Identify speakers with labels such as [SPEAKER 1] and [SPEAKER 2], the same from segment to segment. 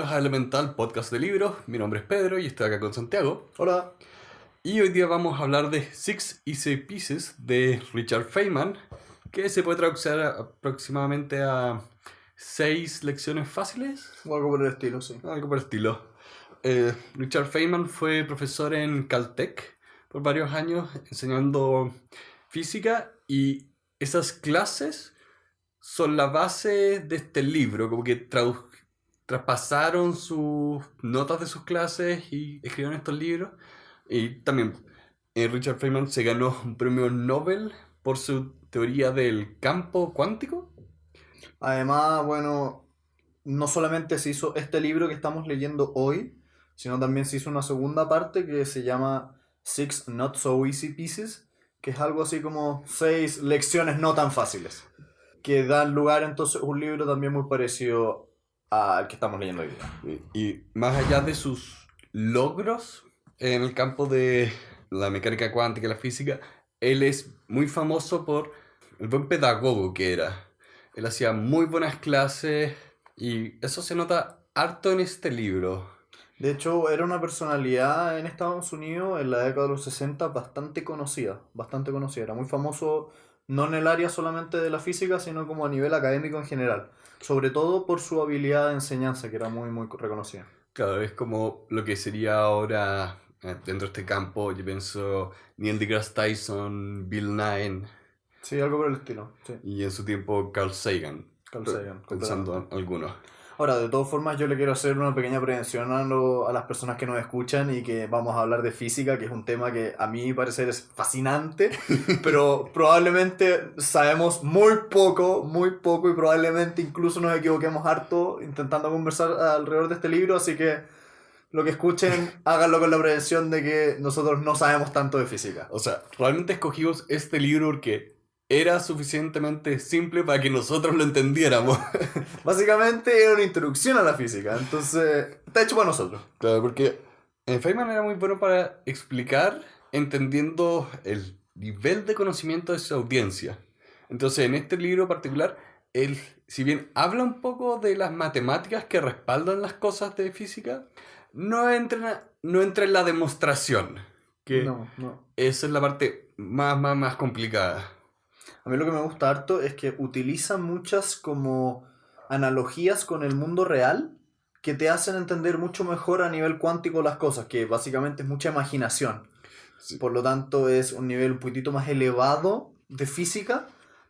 [SPEAKER 1] bienvenidos a Elemental Podcast de Libros. Mi nombre es Pedro y estoy acá con Santiago.
[SPEAKER 2] Hola.
[SPEAKER 1] Y hoy día vamos a hablar de Six Easy Pieces de Richard Feynman, que se puede traducir aproximadamente a 6 lecciones fáciles.
[SPEAKER 2] O algo por el estilo, sí.
[SPEAKER 1] Algo por el estilo. Richard Feynman fue profesor en Caltech por varios años enseñando física, y esas clases son la base de este libro, como que traspasaron sus notas de sus clases y escribieron estos libros. Y también Richard Feynman se ganó un premio Nobel por su teoría del campo cuántico.
[SPEAKER 2] Además, bueno, no solamente se hizo este libro que estamos leyendo hoy, sino también se hizo una segunda parte que se llama Six Not So Easy Pieces, que es algo así como 6 lecciones no tan fáciles, que dan lugar entonces a un libro también muy parecido al que estamos leyendo hoy día.
[SPEAKER 1] Y más allá de sus logros en el campo de la mecánica cuántica y la física, él es muy famoso por el buen pedagogo que era. Él hacía muy buenas clases y eso se nota harto en este libro.
[SPEAKER 2] De hecho, era una personalidad en Estados Unidos en la década de los 60 bastante conocida, bastante conocida. Era muy famoso no en el área solamente de la física, sino como a nivel académico en general. Sobre todo por su habilidad de enseñanza, que era muy, muy reconocida.
[SPEAKER 1] Claro, es como lo que sería ahora dentro de este campo. Yo pienso Neil deGrasse Tyson, Bill Nye
[SPEAKER 2] Sí, algo por el estilo, sí.
[SPEAKER 1] y en su tiempo Carl Sagan.
[SPEAKER 2] Carl Sagan,
[SPEAKER 1] Pensando en
[SPEAKER 2] completamente.
[SPEAKER 1] algunos.
[SPEAKER 2] Ahora, de todas formas, yo le quiero hacer una pequeña prevención a las personas que nos escuchan y que vamos a hablar de física, que es un tema que a mi parecer es fascinante, pero probablemente sabemos muy poco y probablemente incluso nos equivoquemos harto intentando conversar alrededor de este libro, así que lo que escuchen, háganlo con la prevención de que nosotros no sabemos tanto de física.
[SPEAKER 1] O sea, realmente escogimos este libro porque era suficientemente simple para que nosotros lo entendiéramos.
[SPEAKER 2] Básicamente es una introducción a la física, entonces está hecho para nosotros.
[SPEAKER 1] Claro, porque Feynman era muy bueno para explicar entendiendo el nivel de conocimiento de su audiencia. Entonces, en este libro particular, él, si bien habla un poco de las matemáticas que respaldan las cosas de física, no entra en la demostración, que
[SPEAKER 2] No.
[SPEAKER 1] esa es la parte más complicada.
[SPEAKER 2] A mí lo que me gusta harto es que utiliza muchas como analogías con el mundo real que te hacen entender mucho mejor a nivel cuántico las cosas, que básicamente es mucha imaginación.
[SPEAKER 1] Sí.
[SPEAKER 2] Por lo tanto, es un nivel un poquitito más elevado de física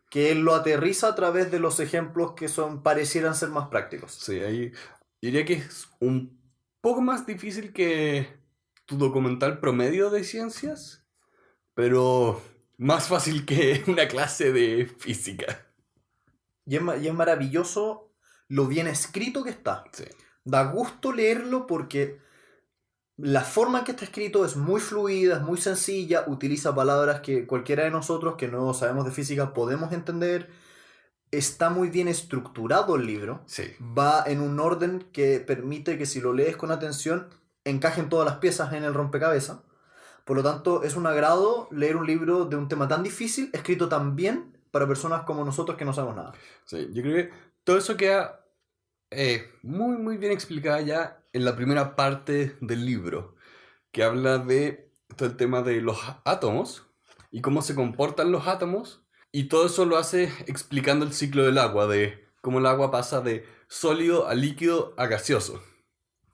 [SPEAKER 2] que él lo aterriza a través de los ejemplos que parecieran ser más prácticos.
[SPEAKER 1] Sí, ahí diría que es un poco más difícil que tu documental promedio de ciencias, pero más fácil que una clase de física.
[SPEAKER 2] Y es maravilloso lo bien escrito que está.
[SPEAKER 1] Sí.
[SPEAKER 2] Da gusto leerlo porque la forma en que está escrito es muy fluida, es muy sencilla, utiliza palabras que cualquiera de nosotros que no sabemos de física podemos entender. Está muy bien estructurado el libro.
[SPEAKER 1] Sí.
[SPEAKER 2] Va en un orden que permite que si lo lees con atención encajen todas las piezas en el rompecabezas. Por lo tanto, es un agrado leer un libro de un tema tan difícil, escrito tan bien para personas como nosotros que no sabemos nada.
[SPEAKER 1] Sí, yo creo que todo eso queda muy bien explicado ya en la primera parte del libro, que habla de todo el tema de los átomos y cómo se comportan los átomos, y todo eso lo hace explicando el ciclo del agua, de cómo el agua pasa de sólido a líquido a gaseoso.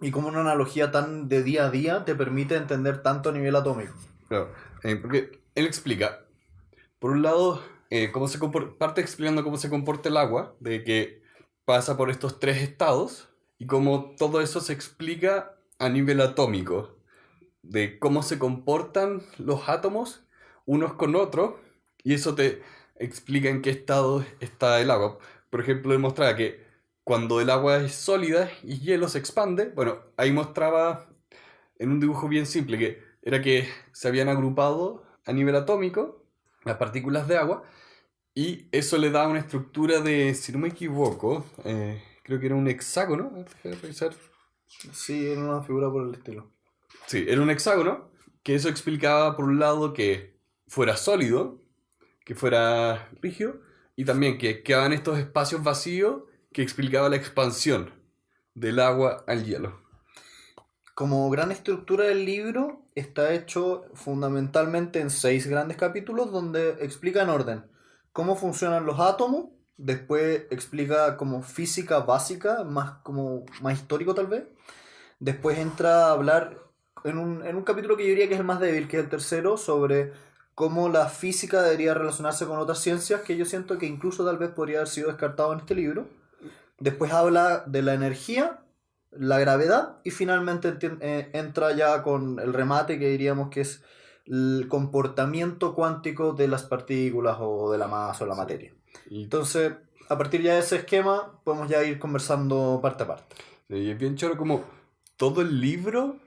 [SPEAKER 2] Y como una analogía tan de día a día te permite entender tanto a nivel atómico.
[SPEAKER 1] Claro, porque él explica, por un lado, parte explicando cómo se comporta el agua, de que pasa por estos 3 estados, y cómo todo eso se explica a nivel atómico, de cómo se comportan los átomos unos con otros, y eso te explica en qué estado está el agua. Por ejemplo, él mostraba que cuando el agua es sólida y hielo se expande, bueno, ahí mostraba en un dibujo bien simple que era que se habían agrupado a nivel atómico las partículas de agua, y eso le da una estructura de, si no me equivoco, creo que era un hexágono. Déjame revisar.
[SPEAKER 2] Sí, era una figura por el estilo.
[SPEAKER 1] Sí, era un hexágono, que eso explicaba por un lado que fuera sólido, que fuera rígido, y también que quedaban estos espacios vacíos que explicaba la expansión. del agua al hielo.
[SPEAKER 2] Como gran estructura del libro, está hecho fundamentalmente en 6 grandes capítulos donde explica en orden cómo funcionan los átomos, después explica como física básica, más histórico tal vez, después entra a hablar en un capítulo que yo diría que es el más débil, que es el tercero, sobre cómo la física debería relacionarse con otras ciencias, que yo siento que incluso tal vez podría haber sido descartado en este libro. Después habla de la energía, la gravedad y finalmente entra ya con el remate que diríamos que es el comportamiento cuántico de las partículas o de la masa o la
[SPEAKER 1] Sí.
[SPEAKER 2] materia.
[SPEAKER 1] Y,
[SPEAKER 2] Entonces, a partir ya de ese esquema, podemos ya ir conversando parte a parte.
[SPEAKER 1] y es bien choro como todo el libro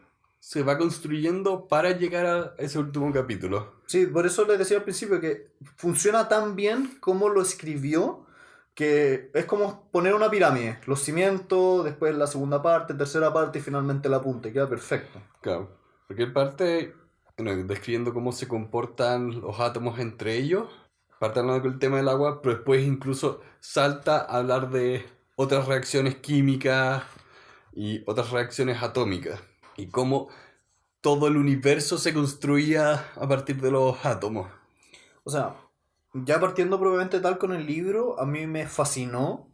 [SPEAKER 1] se va construyendo para llegar a ese último capítulo.
[SPEAKER 2] Sí, por eso les decía al principio que funciona tan bien como lo escribió, que es como poner una pirámide, los cimientos, después la segunda parte, tercera parte y finalmente la punta, y queda perfecto.
[SPEAKER 1] Claro, porque él parte bueno, describiendo cómo se comportan los átomos entre ellos, parte hablando con el tema del agua, pero después incluso salta a hablar de otras reacciones químicas y otras reacciones atómicas, y cómo todo el universo se construía a partir de los átomos.
[SPEAKER 2] O sea, ya partiendo probablemente tal con el libro, a mí me fascinó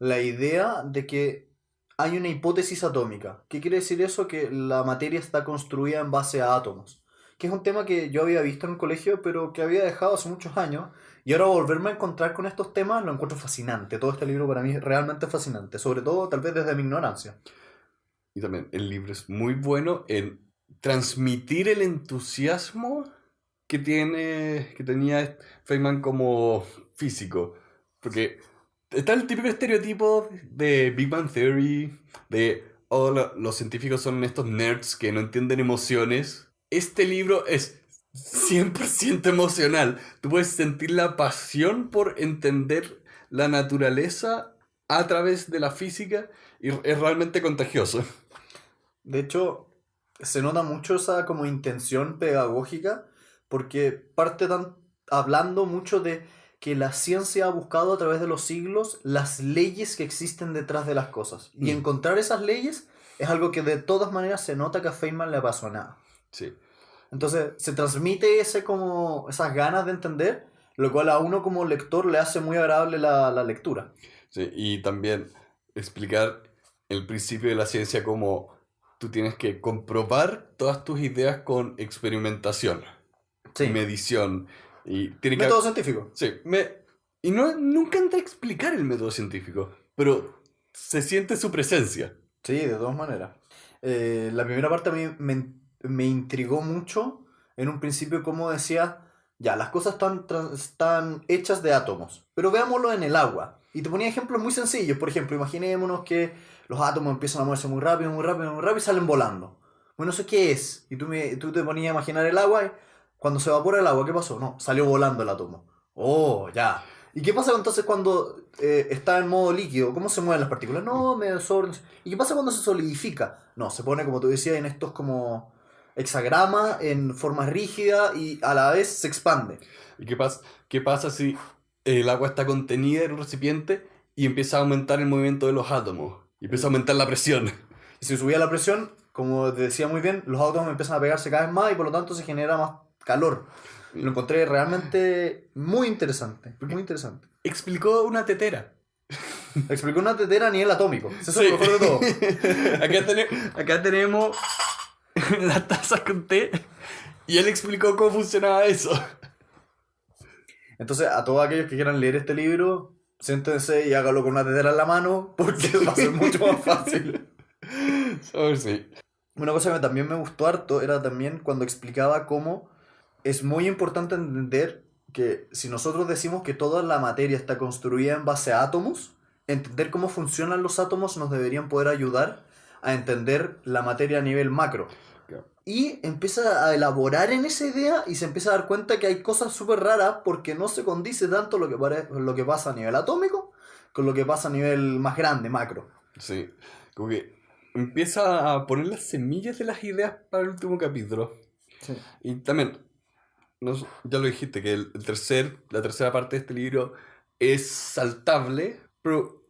[SPEAKER 2] la idea de que hay una hipótesis atómica. ¿Qué quiere decir eso? Que la materia está construida en base a átomos. Que es un tema que yo había visto en el colegio, pero que había dejado hace muchos años. Y ahora volverme a encontrar con estos temas lo encuentro fascinante. Todo este libro para mí es realmente fascinante. Sobre todo, tal vez desde mi ignorancia.
[SPEAKER 1] Y también el libro es muy bueno en transmitir el entusiasmo que tenía Feynman como físico. Porque está el típico estereotipo de Big Bang Theory, de los científicos son estos nerds que no entienden emociones. Este libro es 100% emocional. Tú puedes sentir la pasión por entender la naturaleza a través de la física y es realmente contagioso.
[SPEAKER 2] De hecho, se nota mucho esa como intención pedagógica porque parte hablando mucho de que la ciencia ha buscado a través de los siglos las leyes que existen detrás de las cosas. Y
[SPEAKER 1] Mm,
[SPEAKER 2] encontrar esas leyes es algo que de todas maneras se nota que a Feynman le apasiona.
[SPEAKER 1] sí.
[SPEAKER 2] Entonces se transmite esas ganas de entender, lo cual a uno como lector le hace muy agradable la lectura.
[SPEAKER 1] Sí, y también explicar el principio de la ciencia como tú tienes que comprobar todas tus ideas con experimentación y
[SPEAKER 2] Sí.
[SPEAKER 1] medición. Y tiene que...
[SPEAKER 2] Método científico.
[SPEAKER 1] Sí, y no, nunca entré a explicar el método científico, pero se siente su presencia.
[SPEAKER 2] Sí, de todas maneras. La primera parte a mí me intrigó mucho en un principio como decía, ya, las cosas están hechas de átomos, pero veámoslo en el agua. Y te ponía ejemplos muy sencillos. Por ejemplo, imaginémonos que los átomos empiezan a moverse muy rápido, muy rápido, muy rápido y salen volando. Bueno, ¿eso qué es? Y tú te ponías a imaginar el agua y cuando se evapora el agua, ¿qué pasó? No, salió volando el átomo. Oh, ya. ¿Y qué pasa entonces cuando está en modo líquido? ¿Cómo se mueven las partículas? No, me desorden. ¿Y qué pasa cuando se solidifica? No, se pone, como tú decías, en estos como hexagramas, en forma rígida y a la vez se expande.
[SPEAKER 1] ¿Y qué pasa si el agua está contenida en un recipiente y empieza a aumentar el movimiento de los átomos? Y empieza a aumentar la presión.
[SPEAKER 2] Y si subía la presión, como te decía muy bien, los átomos empiezan a pegarse cada vez más y por lo tanto se genera más calor. Lo encontré realmente muy interesante, muy interesante.
[SPEAKER 1] Explicó una tetera.
[SPEAKER 2] Explicó una tetera a nivel atómico. Eso es
[SPEAKER 1] Sí.
[SPEAKER 2] lo mejor de todo.
[SPEAKER 1] Acá tenemos las tazas con té y él explicó cómo funcionaba eso.
[SPEAKER 2] Entonces, a todos aquellos que quieran leer este libro, siéntense y hágalo con una tetera en la mano porque va a ser mucho más fácil.
[SPEAKER 1] Oh, sí.
[SPEAKER 2] Una cosa que también me gustó harto era también cuando explicaba cómo es muy importante entender que si nosotros decimos que toda la materia está construida en base a átomos, entender cómo funcionan los átomos nos deberían poder ayudar a entender la materia a nivel macro. Y empieza a elaborar en esa idea y se empieza a dar cuenta que hay cosas súper raras porque no se condice tanto lo que pasa a nivel atómico con lo que pasa a nivel más grande, macro.
[SPEAKER 1] Sí. Como que empieza a poner las semillas de las ideas para el último capítulo.
[SPEAKER 2] Sí.
[SPEAKER 1] Y también, ya lo dijiste, que la tercera parte de este libro es saltable, pero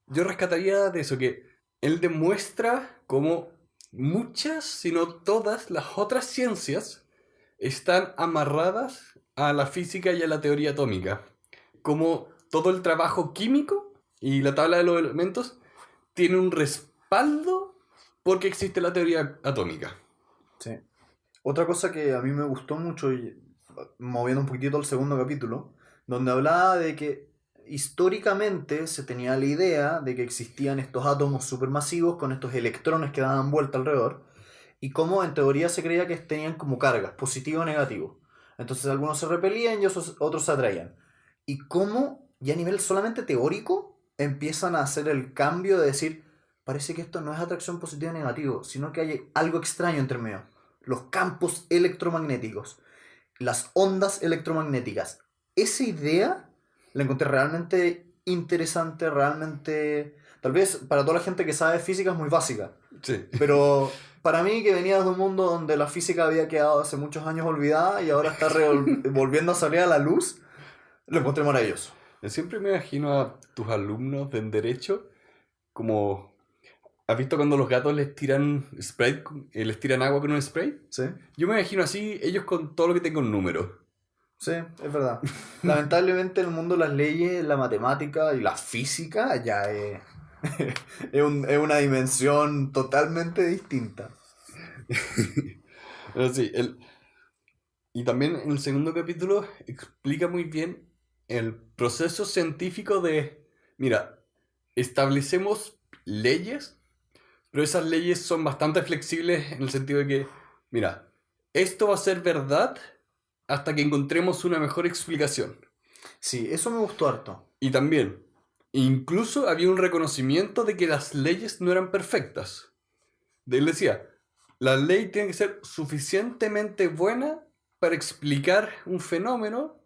[SPEAKER 1] yo rescataría de eso que él demuestra cómo muchas, si no todas, las otras ciencias están amarradas a la física y a la teoría atómica. Como todo el trabajo químico y la tabla de los elementos tiene un respaldo porque existe la teoría atómica.
[SPEAKER 2] Sí. Otra cosa que a mí me gustó mucho, y moviendo un poquitito al segundo capítulo, donde hablaba de que históricamente se tenía la idea de que existían estos átomos supermasivos con estos electrones que daban vuelta alrededor, y cómo en teoría se creía que tenían como cargas, positivo o negativo. Entonces algunos se repelían y otros se atraían. Y cómo, ya a nivel solamente teórico, empiezan a hacer el cambio de decir, parece que esto no es atracción positiva o negativo, sino que hay algo extraño entre medio. Los campos electromagnéticos, las ondas electromagnéticas. Esa idea la encontré realmente interesante, realmente... Tal vez para toda la gente que sabe física es muy básica,
[SPEAKER 1] Sí.
[SPEAKER 2] pero para mí que venía de un mundo donde la física había quedado hace muchos años olvidada y ahora está volviendo a salir a la luz, lo encontré maravilloso.
[SPEAKER 1] Yo siempre me imagino a tus alumnos en Derecho como... ¿Has visto cuando los gatos les tiran spray, les tiran agua con un spray?
[SPEAKER 2] Sí,
[SPEAKER 1] Yo me imagino así, ellos con todo lo que tenga un número.
[SPEAKER 2] sí, es verdad. Lamentablemente el mundo de las leyes, la matemática y la física ya es, es una dimensión totalmente distinta.
[SPEAKER 1] Pero sí, y también en el segundo capítulo explica muy bien el proceso científico de, mira, establecemos leyes, pero esas leyes son bastante flexibles en el sentido de que, mira, esto va a ser verdad hasta que encontremos una mejor explicación.
[SPEAKER 2] Sí, eso me gustó harto.
[SPEAKER 1] Y también, incluso había un reconocimiento de que las leyes no eran perfectas. Él decía, la ley tiene que ser suficientemente buena para explicar un fenómeno,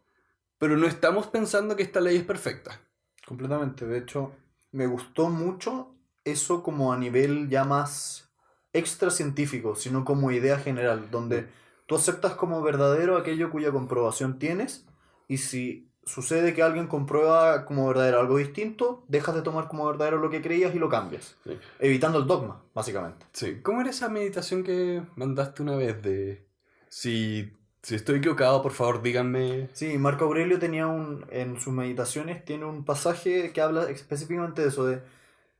[SPEAKER 1] pero no estamos pensando que esta ley es perfecta.
[SPEAKER 2] Completamente. De hecho, me gustó mucho eso como a nivel ya más extra científico, sino como idea general, donde tú aceptas como verdadero aquello cuya comprobación tienes, y si sucede que alguien comprueba como verdadero algo distinto, dejas de tomar como verdadero lo que creías y lo cambias,
[SPEAKER 1] Sí.
[SPEAKER 2] evitando el dogma, básicamente.
[SPEAKER 1] Sí. ¿Cómo era esa meditación que mandaste una vez de si estoy equivocado, por favor, díganme?
[SPEAKER 2] Sí, Marco Aurelio tenía en sus meditaciones tiene un pasaje que habla específicamente de eso, de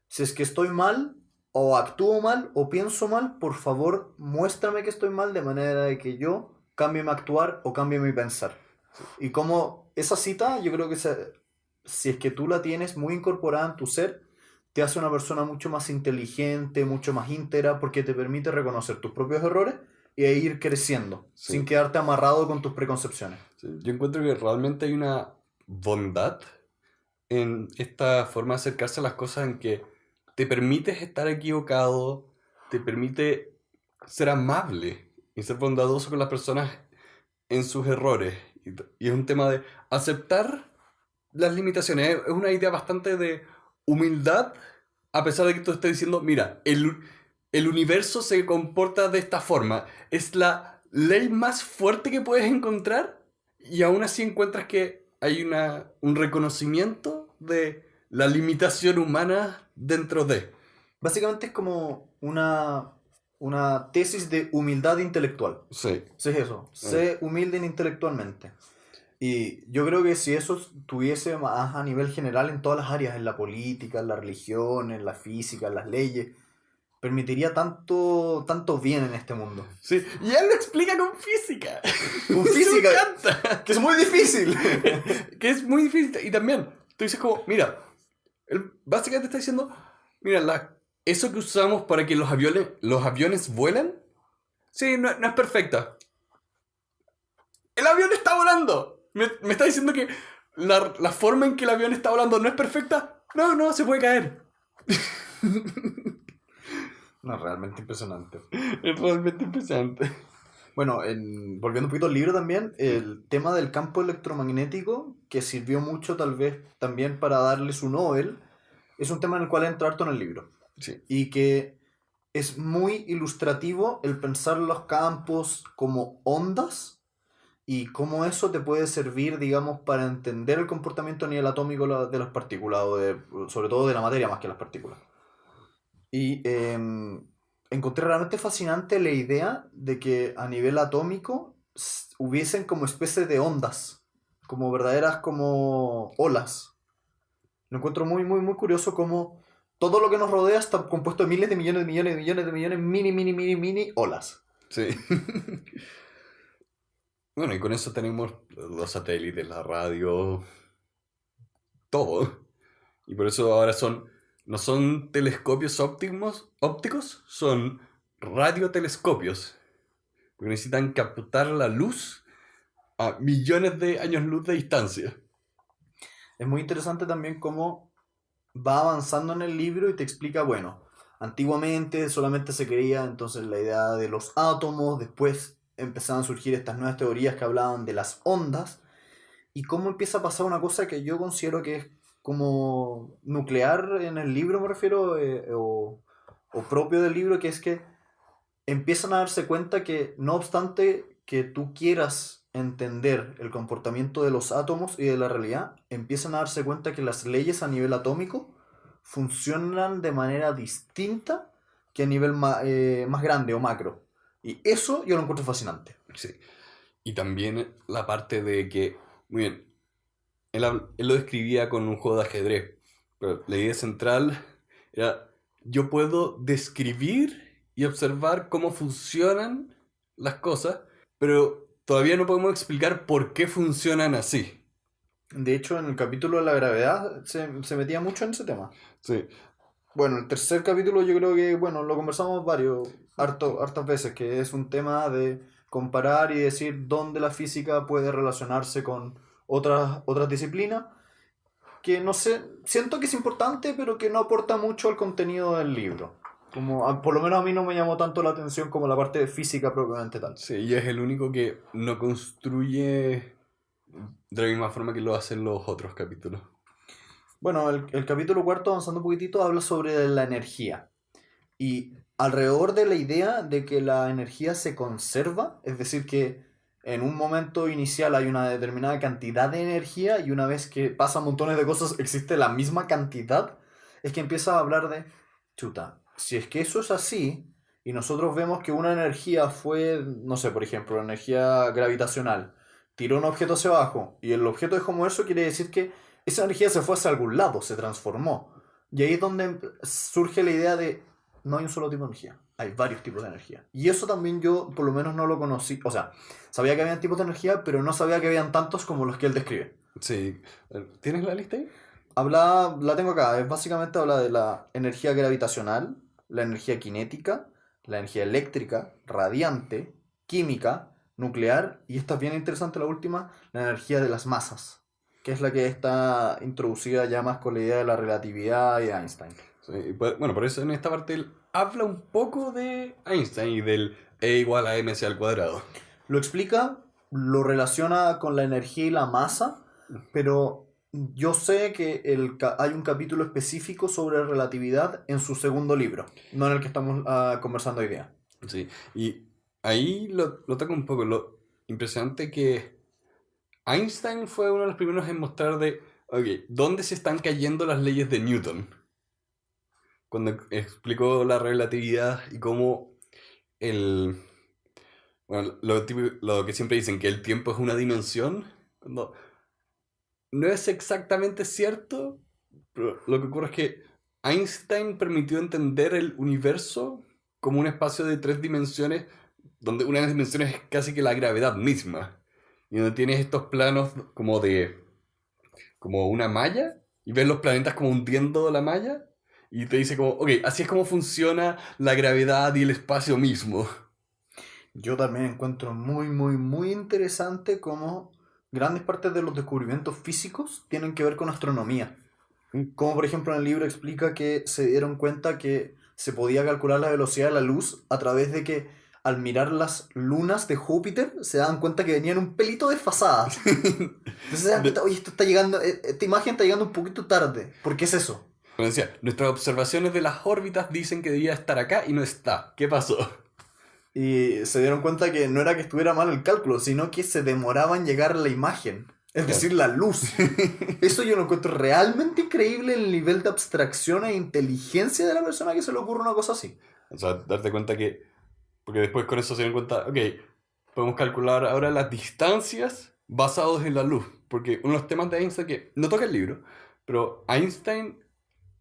[SPEAKER 2] si es que estoy mal, o actúo mal, o pienso mal, por favor, muéstrame que estoy mal de manera de que yo cambie mi actuar o cambie mi pensar. Y como esa cita, yo creo que si es que tú la tienes muy incorporada en tu ser, te hace una persona mucho más inteligente, mucho más íntegra, porque te permite reconocer tus propios errores y ir creciendo,
[SPEAKER 1] Sí.
[SPEAKER 2] sin quedarte amarrado con tus preconcepciones.
[SPEAKER 1] Sí. Yo encuentro que realmente hay una bondad en esta forma de acercarse a las cosas en que te permites estar equivocado, te permite ser amable y ser bondadoso con las personas en sus errores. Y es un tema de aceptar las limitaciones. Es una idea bastante de humildad, a pesar de que tú estés diciendo, mira, el universo se comporta de esta forma. Es la ley más fuerte que puedes encontrar y aún así encuentras que hay un reconocimiento de la limitación humana dentro de.
[SPEAKER 2] Básicamente es como una tesis de humildad intelectual.
[SPEAKER 1] Sí.
[SPEAKER 2] Sí, es eso. Sé humilde intelectualmente. Y yo creo que si eso tuviese más a nivel general en todas las áreas, en la política, en la religión, en la física, en las leyes, permitiría tanto bien en este mundo.
[SPEAKER 1] Sí, y él lo explica con física.
[SPEAKER 2] Con
[SPEAKER 1] Eso
[SPEAKER 2] física,
[SPEAKER 1] me encanta.
[SPEAKER 2] que es muy difícil.
[SPEAKER 1] Que es muy difícil. Y también, tú dices como, mira, él básicamente está diciendo, mira, eso que usamos para que los aviones vuelan, sí, no es perfecta. El avión está volando. Me está diciendo que la forma en que el avión está volando no es perfecta. No, se puede caer.
[SPEAKER 2] No, realmente impresionante.
[SPEAKER 1] Es realmente impresionante.
[SPEAKER 2] Bueno, volviendo un poquito al libro también, el tema del campo electromagnético, que sirvió mucho tal vez también para darle su Nobel, es un tema en el cual entra harto en el libro.
[SPEAKER 1] Sí.
[SPEAKER 2] Y que es muy ilustrativo el pensar los campos como ondas y cómo eso te puede servir, digamos, para entender el comportamiento a nivel atómico de las partículas, sobre todo de la materia más que las partículas. Y encontré realmente fascinante la idea de que a nivel atómico hubiesen como especies de ondas, como verdaderas como olas. Lo encuentro muy, muy, muy curioso como todo lo que nos rodea está compuesto de miles de millones de millones de millones de millones, mini, mini, mini, mini olas.
[SPEAKER 1] Sí. Bueno, y con eso tenemos los satélites, la radio, todo. Y por eso ahora no son telescopios ópticos, son radiotelescopios. Porque necesitan captar la luz a millones de años luz de distancia.
[SPEAKER 2] Es muy interesante también cómo va avanzando en el libro y te explica, bueno, antiguamente solamente se creía entonces la idea de los átomos, después empezaban a surgir estas nuevas teorías que hablaban de las ondas, y cómo empieza a pasar una cosa que yo considero que es como nuclear en el libro, me refiero, o propio del libro, que es que empiezan a darse cuenta que no obstante que tú quieras entender el comportamiento de los átomos y de la realidad, empiezan a darse cuenta que las leyes a nivel atómico funcionan de manera distinta que a nivel más grande o macro. Y eso yo lo encuentro fascinante.
[SPEAKER 1] Sí. Y también la parte de que, muy bien, él lo describía con un juego de ajedrez, pero la idea central era, yo puedo describir y observar cómo funcionan las cosas, pero todavía no podemos explicar por qué funcionan así.
[SPEAKER 2] De hecho, en el capítulo de la gravedad se metía mucho en ese tema.
[SPEAKER 1] Sí,
[SPEAKER 2] Bueno, el tercer capítulo yo creo que, bueno, lo conversamos hartas veces, que es un tema de comparar y decir dónde la física puede relacionarse con otras disciplinas, que no sé, siento que es importante, pero que no aporta mucho al contenido del libro. Como, por lo menos a mí no me llamó tanto la atención como la parte de física propiamente tal.
[SPEAKER 1] sí, y es el único que no construye de la misma forma que lo hacen los otros capítulos.
[SPEAKER 2] Bueno, el capítulo cuarto, avanzando un poquitito, habla sobre la energía. Y alrededor de la idea de que la energía se conserva, es decir, que en un momento inicial hay una determinada cantidad de energía y una vez que pasan montones de cosas existe la misma cantidad, es que empieza a hablar de, chuta, si es que eso es así y nosotros vemos que una energía fue, no sé, por ejemplo, la energía gravitacional, tiró un objeto hacia abajo y el objeto dejó moverse, quiere decir que esa energía se fue hacia algún lado, se transformó. Y ahí es donde surge la idea de no hay un solo tipo de energía, hay varios tipos de energía. Y eso también yo por lo menos no lo conocí, o sea, sabía que habían tipos de energía, pero no sabía que habían tantos como los que él describe.
[SPEAKER 1] Sí, ¿tienes la lista ahí?
[SPEAKER 2] Habla, la tengo acá, es básicamente habla de la energía gravitacional, la energía cinética, la energía eléctrica, radiante, química, nuclear, y esta es bien interesante la última, la energía de las masas, que es la que está introducida ya más con la idea de la relatividad y de Einstein.
[SPEAKER 1] Sí, bueno, por eso en esta parte él habla un poco de Einstein y del E igual a mc al cuadrado.
[SPEAKER 2] Lo explica, lo relaciona con la energía y la masa, pero yo sé que hay un capítulo específico sobre relatividad en su segundo libro, no en el que estamos conversando hoy día.
[SPEAKER 1] Sí, y ahí lo toco un poco. Lo impresionante que Einstein fue uno de los primeros en mostrar de, ok, ¿dónde se están cayendo las leyes de Newton? Cuando explicó la relatividad y cómo el... Bueno, lo que siempre dicen, que el tiempo es una dimensión, cuando no es exactamente cierto, pero lo que ocurre es que Einstein permitió entender el universo como un espacio de 3 dimensiones, donde una de las dimensiones es casi que la gravedad misma, y donde tienes estos planos como una malla, y ves los planetas como hundiendo la malla, y te dice como, ok, así es como funciona la gravedad y el espacio mismo.
[SPEAKER 2] Yo también encuentro muy, muy, muy interesante cómo grandes partes de los descubrimientos físicos tienen que ver con astronomía. Como por ejemplo en el libro explica que se dieron cuenta que se podía calcular la velocidad de la luz a través de que al mirar las lunas de Júpiter se daban cuenta que venían un pelito desfasadas. Entonces se dan cuenta, oye, esto está llegando, esta imagen está llegando un poquito tarde. ¿Por qué es eso?
[SPEAKER 1] Como decía, nuestras observaciones de las órbitas dicen que debía estar acá y no está. ¿Qué pasó?
[SPEAKER 2] Y se dieron cuenta que no era que estuviera mal el cálculo, sino que se demoraba en llegar la imagen. Es decir, la luz. Eso yo lo encuentro realmente increíble, el nivel de abstracción e inteligencia de la persona que se le ocurre una cosa así.
[SPEAKER 1] O sea, darte cuenta que... Porque después con eso se dan cuenta, ok, podemos calcular ahora las distancias basados en la luz. Porque uno de los temas de Einstein que no toca el libro, pero Einstein,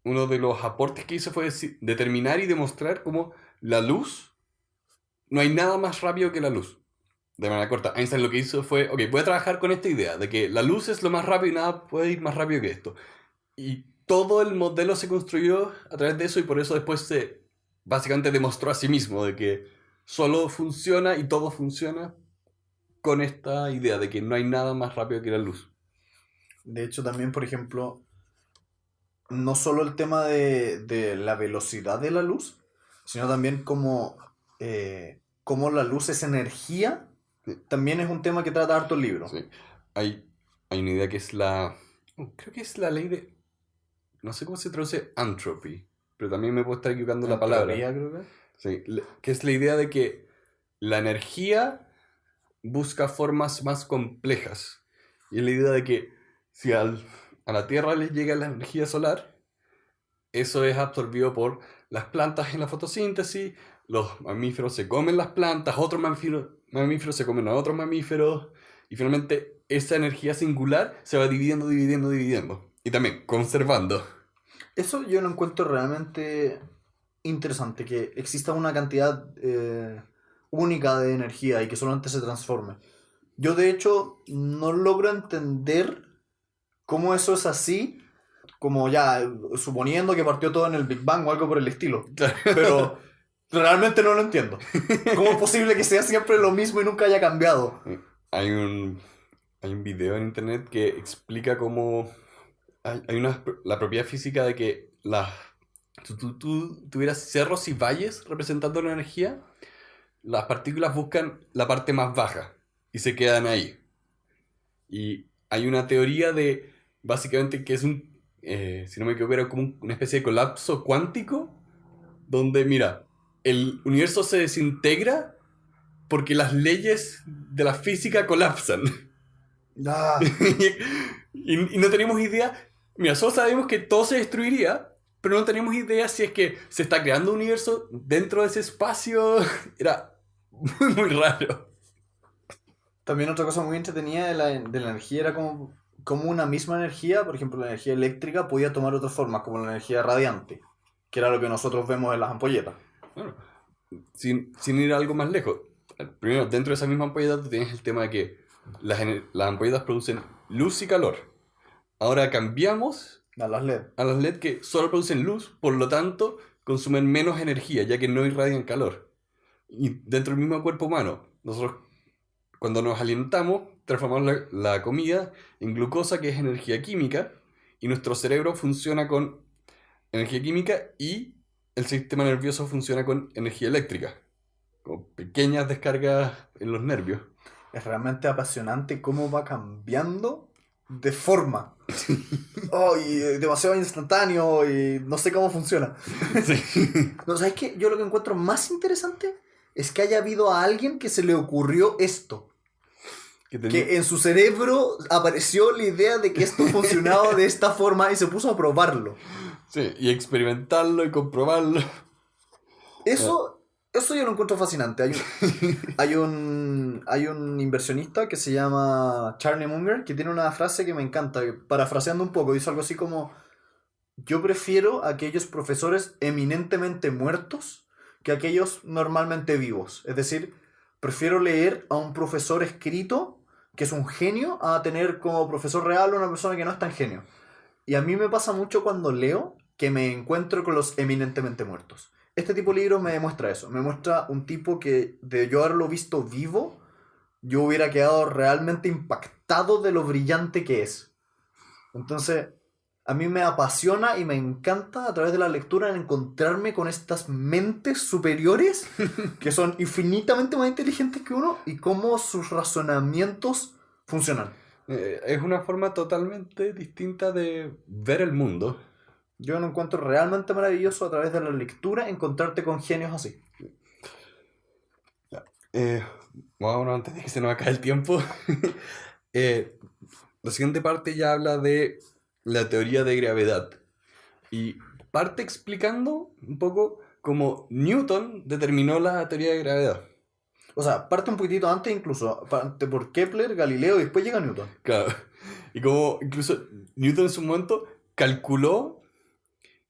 [SPEAKER 1] uno de los aportes que hizo fue determinar y demostrar cómo la luz, no hay nada más rápido que la luz. De manera corta, Einstein lo que hizo fue, ok, voy a trabajar con esta idea de que la luz es lo más rápido y nada puede ir más rápido que esto. Y todo el modelo se construyó a través de eso y por eso después se básicamente demostró a sí mismo de que solo funciona y todo funciona con esta idea de que no hay nada más rápido que la luz.
[SPEAKER 2] De hecho, también, por ejemplo, no solo el tema de la velocidad de la luz, sino también cómo la luz es energía,
[SPEAKER 1] Sí.
[SPEAKER 2] también es un tema que trata harto el libro.
[SPEAKER 1] Sí. Hay una idea que es creo que es la ley de... No sé cómo se traduce entropy, pero también me puedo estar equivocando la palabra.
[SPEAKER 2] Entropía, creo que.
[SPEAKER 1] Sí, que es la idea de que la energía busca formas más complejas. Y es la idea de que si a la Tierra les llega la energía solar, eso es absorbido por las plantas en la fotosíntesis, los mamíferos se comen las plantas, otros mamíferos se comen a otros mamíferos, y finalmente esa energía singular se va dividiendo, dividiendo, dividiendo. Y también conservando.
[SPEAKER 2] Eso yo lo encuentro realmente interesante, que exista una cantidad única de energía y que solamente se transforme. Yo de hecho no logro entender cómo eso es así, como ya suponiendo que partió todo en el Big Bang o algo por el estilo. Pero realmente no lo entiendo. ¿Cómo es posible que sea siempre lo mismo y nunca haya cambiado?
[SPEAKER 1] Hay un, hay un video en internet que explica cómo la propiedad física de que tú tuvieras cerros y valles representando la energía, las partículas buscan la parte más baja y se quedan ahí. Y hay una teoría de, básicamente, que es si no me equivoco, era como una especie de colapso cuántico, donde, mira, el universo se desintegra porque las leyes de la física colapsan.
[SPEAKER 2] Ah,
[SPEAKER 1] Y no tenemos idea. Mira, solo sabemos que todo se destruiría, pero no tenemos idea si es que se está creando un universo dentro de ese espacio. Era muy, muy raro.
[SPEAKER 2] también otra cosa muy entretenida de la energía era como una misma energía, por ejemplo la energía eléctrica, podía tomar otras formas, como la energía radiante, que era lo que nosotros vemos en las ampolletas.
[SPEAKER 1] Bueno, sin ir a algo más lejos. Primero, dentro de esa misma ampolleta tú tienes el tema de que las ampolletas producen luz y calor. Ahora cambiamos
[SPEAKER 2] A las LED.
[SPEAKER 1] a las LED que solo producen luz, por lo tanto consumen menos energía, ya que no irradian calor. Y dentro del mismo cuerpo humano, nosotros cuando nos alimentamos, transformamos la comida en glucosa, que es energía química, y nuestro cerebro funciona con energía química y el sistema nervioso funciona con energía eléctrica, con pequeñas descargas en los nervios.
[SPEAKER 2] Es realmente apasionante cómo va cambiando de forma. Oh, y demasiado instantáneo y no sé cómo funciona.
[SPEAKER 1] Sí.
[SPEAKER 2] No, ¿sabes qué? Yo lo que encuentro más interesante es que haya habido a alguien que se le ocurrió esto. Que en su cerebro apareció la idea de que esto funcionaba de esta forma y se puso a probarlo.
[SPEAKER 1] Sí, y experimentarlo y comprobarlo.
[SPEAKER 2] Eso yo lo encuentro fascinante. Hay un inversionista que se llama Charlie Munger que tiene una frase que me encanta. Parafraseando un poco, dice algo así como: yo prefiero a aquellos profesores eminentemente muertos que a aquellos normalmente vivos. Es decir, prefiero leer a un profesor escrito que es un genio a tener como profesor real a una persona que no es tan genio. Y a mí me pasa mucho cuando leo que me encuentro con los eminentemente muertos. Este tipo de libros me demuestra eso. Me muestra un tipo que, de yo haberlo visto vivo, yo hubiera quedado realmente impactado de lo brillante que es. Entonces, a mí me apasiona y me encanta a través de la lectura encontrarme con estas mentes superiores que son infinitamente más inteligentes que uno y cómo sus razonamientos funcionan.
[SPEAKER 1] Es una forma totalmente distinta de ver el mundo.
[SPEAKER 2] Yo lo encuentro realmente maravilloso a través de la lectura encontrarte con genios así.
[SPEAKER 1] Bueno, antes de que se nos acabe el tiempo, eh, la siguiente parte ya habla de la teoría de gravedad. Y parte explicando un poco cómo Newton determinó la teoría de gravedad.
[SPEAKER 2] O sea, parte un poquitito antes incluso, parte por Kepler, Galileo y después llega Newton.
[SPEAKER 1] Claro. Y como incluso Newton en su momento calculó,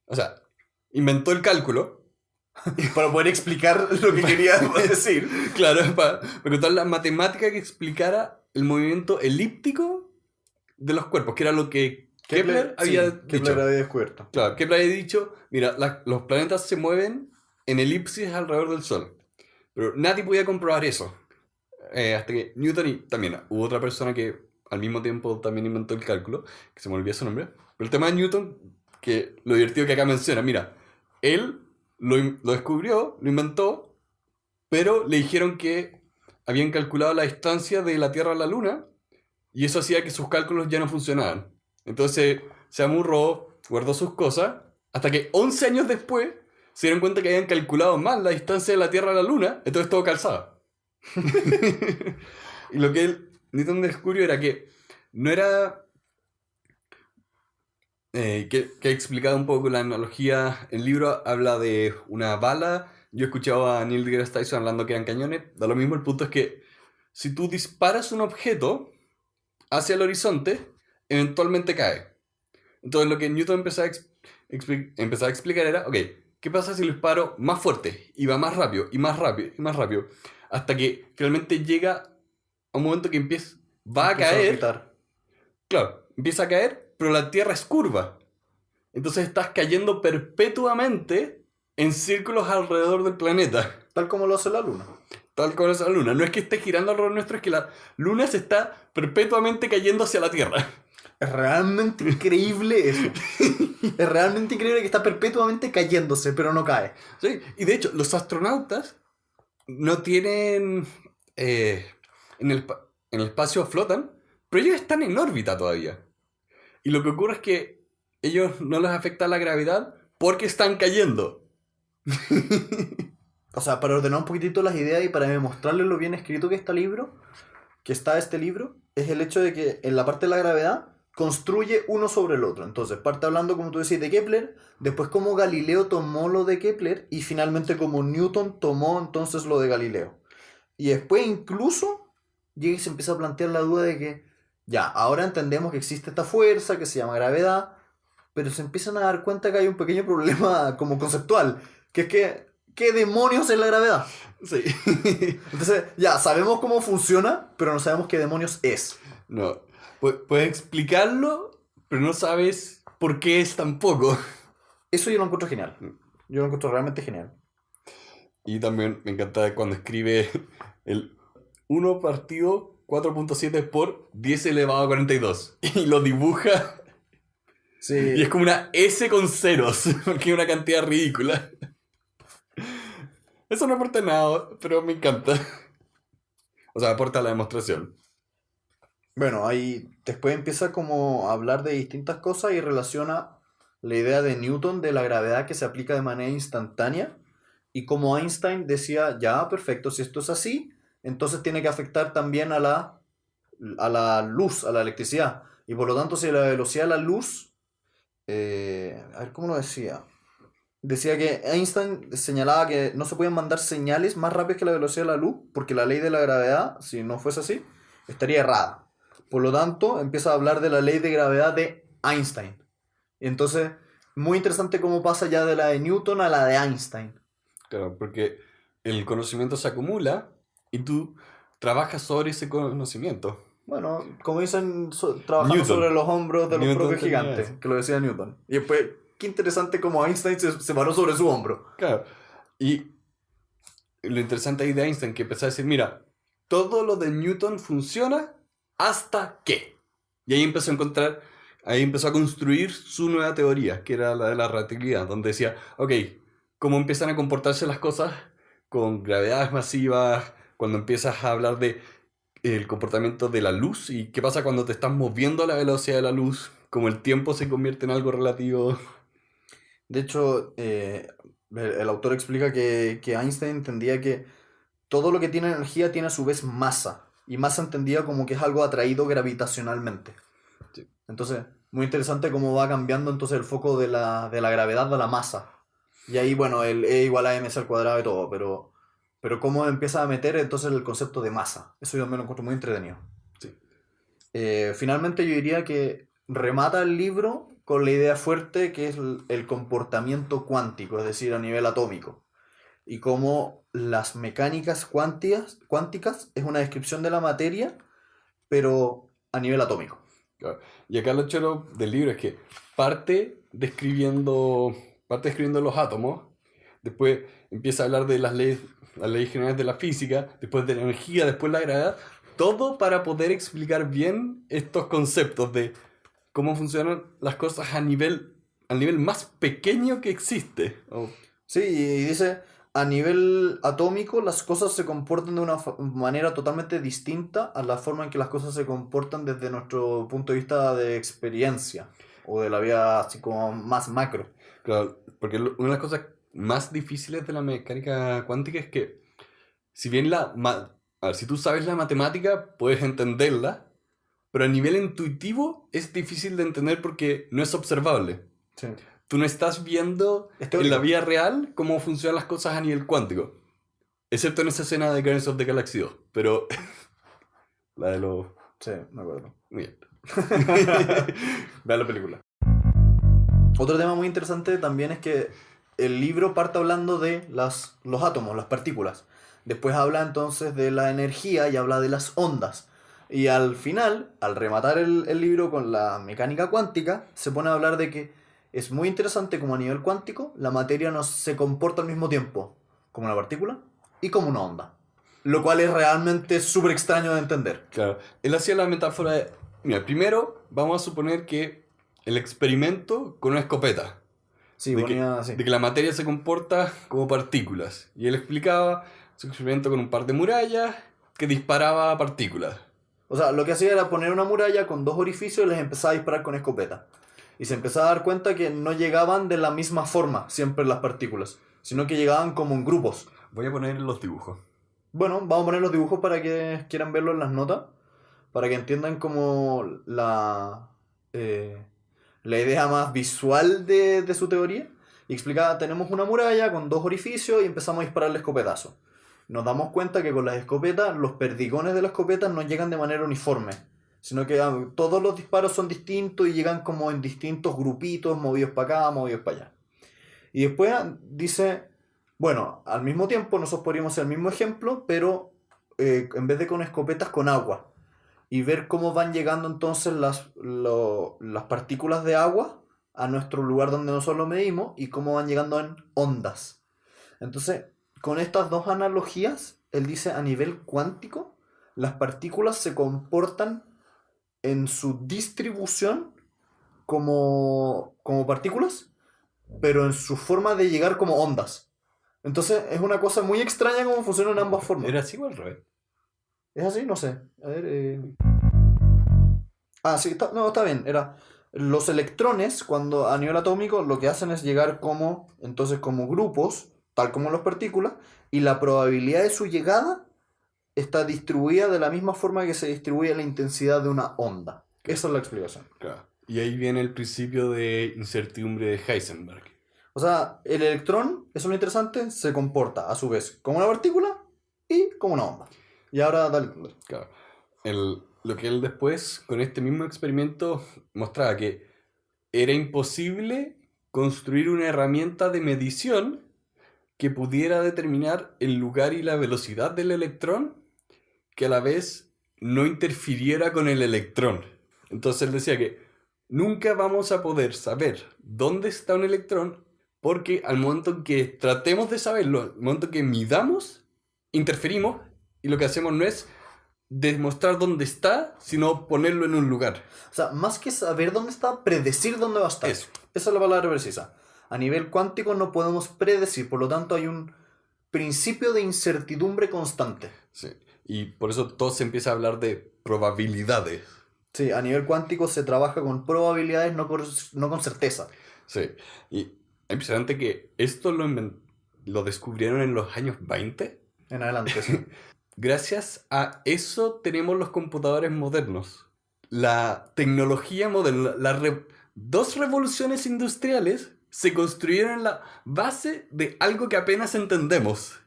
[SPEAKER 1] o sea, inventó el cálculo.
[SPEAKER 2] Para poder explicar lo que quería decir.
[SPEAKER 1] Claro, para encontrar la matemática que explicara el movimiento elíptico de los cuerpos, que era lo que Kepler había dicho.
[SPEAKER 2] Kepler había descubierto.
[SPEAKER 1] Claro, Kepler había dicho, mira, los planetas se mueven en elipsis alrededor del Sol. Pero nadie podía comprobar eso. Hasta que Newton y también hubo otra persona que al mismo tiempo también inventó el cálculo, que se me olvidó su nombre. Pero el tema de Newton, que lo divertido que acá menciona, mira, él lo descubrió, lo inventó, pero le dijeron que habían calculado la distancia de la Tierra a la Luna y eso hacía que sus cálculos ya no funcionaban. Entonces se amurró, guardó sus cosas, hasta que 11 años después se dieron cuenta que habían calculado mal la distancia de la Tierra a la Luna, entonces todo calzaba. Y lo que Newton descubrió era que no era... que he explicado un poco la analogía. El libro habla de una bala. Yo he escuchado a Neil deGrasse Tyson hablando que eran cañones. Da lo mismo, el punto es que si tú disparas un objeto hacia el horizonte, eventualmente cae. Entonces lo que Newton empezaba a explicar era, ok, ¿qué pasa si lo disparo más fuerte? Y va más rápido, y más rápido, y más rápido. Hasta que finalmente llega a un momento que va a caer. Claro, empieza a caer, pero la Tierra es curva. Entonces estás cayendo perpetuamente en círculos alrededor del planeta.
[SPEAKER 2] Tal como lo hace la Luna.
[SPEAKER 1] Tal como lo hace la Luna. No es que esté girando alrededor nuestro, es que la Luna se está perpetuamente cayendo hacia la Tierra.
[SPEAKER 2] Es realmente increíble eso. Es realmente increíble que está perpetuamente cayéndose, pero no cae.
[SPEAKER 1] Sí, y de hecho, los astronautas no tienen... en el espacio flotan, pero ellos están en órbita todavía. Y lo que ocurre es que ellos no les afecta la gravedad porque están cayendo.
[SPEAKER 2] O sea, para ordenar un poquitito las ideas y para demostrarles lo bien escrito que está este libro, es el hecho de que en la parte de la gravedad construye uno sobre el otro. Entonces, parte hablando, como tú decís, de Kepler, después como Galileo tomó lo de Kepler y finalmente como Newton tomó entonces lo de Galileo. Y después incluso llega y se empieza a plantear la duda de que, ya, ahora entendemos que existe esta fuerza que se llama gravedad, pero se empiezan a dar cuenta que hay un pequeño problema como conceptual, que es que, ¿qué demonios es la gravedad?
[SPEAKER 1] Sí.
[SPEAKER 2] Entonces, ya, sabemos cómo funciona, pero no sabemos qué demonios es.
[SPEAKER 1] No, puedes explicarlo, pero no sabes por qué es tan poco.
[SPEAKER 2] Eso yo lo encuentro genial. Yo lo encuentro realmente genial.
[SPEAKER 1] Y también me encanta cuando escribe el 1 partido 4.7 por 10 elevado a 42. Y lo dibuja.
[SPEAKER 2] Sí.
[SPEAKER 1] Y es como una S con ceros, porque es una cantidad ridícula. Eso no aporta nada, pero me encanta. O sea, aporta la demostración.
[SPEAKER 2] Bueno, ahí después empieza como a hablar de distintas cosas y relaciona la idea de Newton de la gravedad que se aplica de manera instantánea. Y como Einstein decía, ya, perfecto, si esto es así, entonces tiene que afectar también a la luz, a la electricidad. Y por lo tanto, si la velocidad de la luz... a ver, ¿cómo lo decía? Decía que Einstein señalaba que no se pueden mandar señales más rápidas que la velocidad de la luz, porque la ley de la gravedad, si no fuese así, estaría errada. Por lo tanto, empieza a hablar de la ley de gravedad de Einstein. Y entonces, muy interesante cómo pasa ya de la de Newton a la de Einstein.
[SPEAKER 1] Claro, porque el conocimiento se acumula y tú trabajas sobre ese conocimiento.
[SPEAKER 2] Bueno, como dicen, trabajando
[SPEAKER 1] Newton.
[SPEAKER 2] sobre los hombros de los
[SPEAKER 1] Newton
[SPEAKER 2] propios
[SPEAKER 1] tenía
[SPEAKER 2] gigantes,
[SPEAKER 1] eso.
[SPEAKER 2] que lo decía Newton. Y después, qué interesante cómo Einstein se paró sobre su hombro.
[SPEAKER 1] Claro. Y lo interesante ahí de Einstein que empezó a decir, mira, todo lo de Newton funciona hasta que. Y ahí empezó a construir su nueva teoría, que era la de la relatividad, donde decía, ok, cómo empiezan a comportarse las cosas con gravedades masivas, cuando empiezas a hablar de el comportamiento de la luz y qué pasa cuando te estás moviendo a la velocidad de la luz, cómo el tiempo se convierte en algo relativo.
[SPEAKER 2] De hecho, el autor explica que Einstein entendía que todo lo que tiene energía tiene a su vez masa. Y masa entendía como que es algo atraído gravitacionalmente. Entonces, muy interesante cómo va cambiando entonces el foco de la gravedad a la masa. Y ahí, bueno, el E igual a mc al cuadrado y todo, pero cómo empieza a meter entonces el concepto de masa. Eso yo me lo encuentro muy entretenido.
[SPEAKER 1] Sí.
[SPEAKER 2] Finalmente yo diría que remata el libro con la idea fuerte que es el comportamiento cuántico, es decir, a nivel atómico. Y cómo las mecánicas cuánticas es una descripción de la materia, pero a nivel atómico.
[SPEAKER 1] Claro. Y acá lo choro del libro es que parte describiendo, parte describiendo los átomos, después empieza a hablar de las leyes generales de la física, después de la energía, después la gravedad, todo para poder explicar bien estos conceptos de cómo funcionan las cosas al nivel más pequeño que existe.
[SPEAKER 2] Sí, y dice, a nivel atómico las cosas se comportan de una manera totalmente distinta a la forma en que las cosas se comportan desde nuestro punto de vista de experiencia o de la vida así como más macro.
[SPEAKER 1] Claro, porque una de las cosas más difíciles de la mecánica cuántica es que, si bien a ver, si tú sabes la matemática, puedes entenderla, pero a nivel intuitivo es difícil de entender porque no es observable.
[SPEAKER 2] Sí.
[SPEAKER 1] Tú no estás viendo
[SPEAKER 2] Es
[SPEAKER 1] en la
[SPEAKER 2] teórico.
[SPEAKER 1] vida real cómo funcionan las cosas a nivel cuántico. Excepto en esa escena de Guardians of the Galaxy 2. Pero la de los...
[SPEAKER 2] Sí, me acuerdo.
[SPEAKER 1] Bien.
[SPEAKER 2] Vean la película. Otro tema muy interesante también es que el libro parte hablando de los átomos, las partículas. Después habla entonces de la energía y habla de las ondas. Y al final, al rematar el libro con la mecánica cuántica, se pone a hablar de que es muy interesante como a nivel cuántico la materia no se comporta al mismo tiempo como una partícula y como una onda. Lo cual es realmente súper extraño de entender.
[SPEAKER 1] Claro. Él hacía la metáfora de... Mira, primero vamos a suponer que el experimento con una escopeta.
[SPEAKER 2] Sí, ponía así.
[SPEAKER 1] De que la materia se comporta como partículas. Y él explicaba su experimento con un par de murallas que disparaba partículas.
[SPEAKER 2] O sea, lo que hacía era poner una muralla con dos orificios y les empezaba a disparar con escopeta. Y se empezaba a dar cuenta que no llegaban de la misma forma siempre las partículas, sino que llegaban como en grupos.
[SPEAKER 1] Voy a poner los dibujos.
[SPEAKER 2] Bueno, vamos a poner los dibujos para que quieran verlo en las notas, para que entiendan como la idea más visual de su teoría. Y explicaba, tenemos una muralla con dos orificios y empezamos a dispararle escopetazos. Nos damos cuenta que con las escopetas, los perdigones de las escopetas no llegan de manera uniforme, sino que todos los disparos son distintos y llegan como en distintos grupitos, movidos para acá, movidos para allá. Y después dice, bueno, al mismo tiempo nosotros podríamos hacer el mismo ejemplo, pero en vez de con escopetas, con agua. Y ver cómo van llegando entonces las partículas de agua a nuestro lugar donde nosotros lo medimos y cómo van llegando en ondas. Entonces, con estas dos analogías, él dice a nivel cuántico, las partículas se comportan en su distribución como partículas, pero en su forma de llegar como ondas. Entonces, es una cosa muy extraña cómo funcionan ambas formas.
[SPEAKER 1] ¿Era así o al revés?
[SPEAKER 2] ¿Es así? No sé. A ver. Ah, sí, no, está bien. Era los electrones, cuando a nivel atómico, lo que hacen es llegar entonces como grupos, tal como las partículas, y la probabilidad de su llegada está distribuida de la misma forma que se distribuye la intensidad de una onda. Esa es la explicación.
[SPEAKER 1] Claro. Y ahí viene el principio de incertidumbre de Heisenberg.
[SPEAKER 2] O sea, el electrón, eso es lo interesante, se comporta a su vez como una partícula y como una onda. Y ahora dale.
[SPEAKER 1] Claro. Lo que él después, con este mismo experimento, mostraba que era imposible construir una herramienta de medición que pudiera determinar el lugar y la velocidad del electrón, que a la vez no interfiriera con el electrón. Entonces él decía que nunca vamos a poder saber dónde está un electrón porque al momento en que tratemos de saberlo, al momento que midamos, interferimos y lo que hacemos no es demostrar dónde está, sino ponerlo en un lugar.
[SPEAKER 2] O sea, más que saber dónde está, predecir dónde va a estar.
[SPEAKER 1] Eso.
[SPEAKER 2] Esa es la palabra precisa. A nivel cuántico no podemos predecir, por lo tanto hay un principio de incertidumbre constante.
[SPEAKER 1] Sí. Y por eso todo se empieza a hablar de probabilidades.
[SPEAKER 2] Sí, a nivel cuántico se trabaja con probabilidades, no con certeza.
[SPEAKER 1] Sí. Y es impresionante que esto lo descubrieron en los años 20.
[SPEAKER 2] En adelante, sí.
[SPEAKER 1] Gracias a eso tenemos los computadores modernos. la tecnología moderna, dos revoluciones industriales se construyeron en la base de algo que apenas entendemos.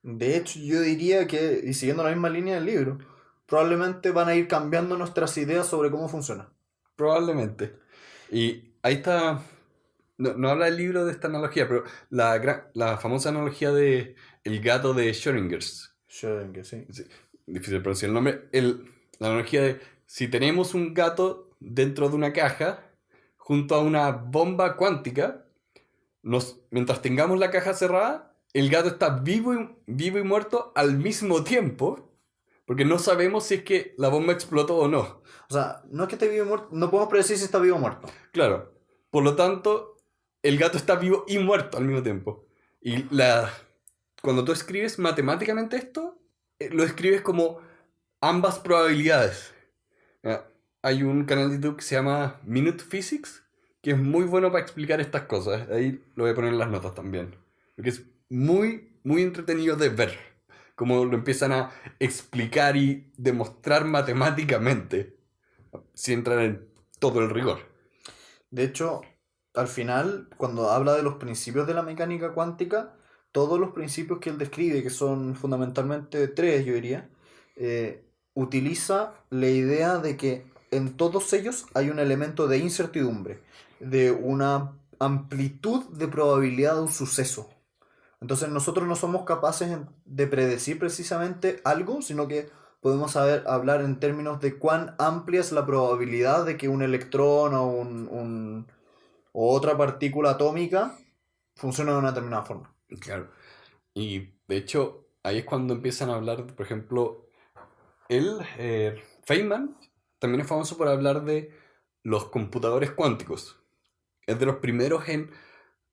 [SPEAKER 2] De hecho, yo diría que, y siguiendo la misma línea del libro, probablemente van a ir cambiando nuestras ideas sobre cómo funciona.
[SPEAKER 1] Probablemente. Y ahí está, no habla el libro de esta analogía, pero la famosa analogía de el gato de Schrödingers.
[SPEAKER 2] Schrödinger, sí.
[SPEAKER 1] Sí, difícil pronunciar el nombre. La analogía de si tenemos un gato dentro de una caja junto a una bomba cuántica, mientras tengamos la caja cerrada, el gato está vivo y muerto al mismo tiempo, porque no sabemos si es que la bomba explotó o no.
[SPEAKER 2] O sea, no es que esté vivo o muerto, no podemos predecir si está vivo o muerto.
[SPEAKER 1] Claro, por lo tanto, el gato está vivo y muerto al mismo tiempo. Y cuando tú escribes matemáticamente esto, lo escribes como ambas probabilidades. Ah, Hay un canal de YouTube que se llama Minute Physics, que es muy bueno para explicar estas cosas. Ahí lo voy a poner en las notas también. Porque es muy entretenido de ver cómo lo empiezan a explicar y demostrar matemáticamente, sin entrar en todo el rigor.
[SPEAKER 2] De hecho, al final, cuando habla de los principios de la mecánica cuántica, todos los principios que él describe, que son fundamentalmente tres, yo diría, utiliza la idea de que en todos ellos hay un elemento de incertidumbre, de una amplitud de probabilidad de un suceso. Entonces nosotros no somos capaces de predecir precisamente algo, sino que podemos hablar en términos de cuán amplia es la probabilidad de que un electrón o, o otra partícula atómica funcione de una determinada forma.
[SPEAKER 1] Claro. Y de hecho, ahí es cuando empiezan a hablar, por ejemplo, Feynman también es famoso por hablar de los computadores cuánticos. Es de los primeros en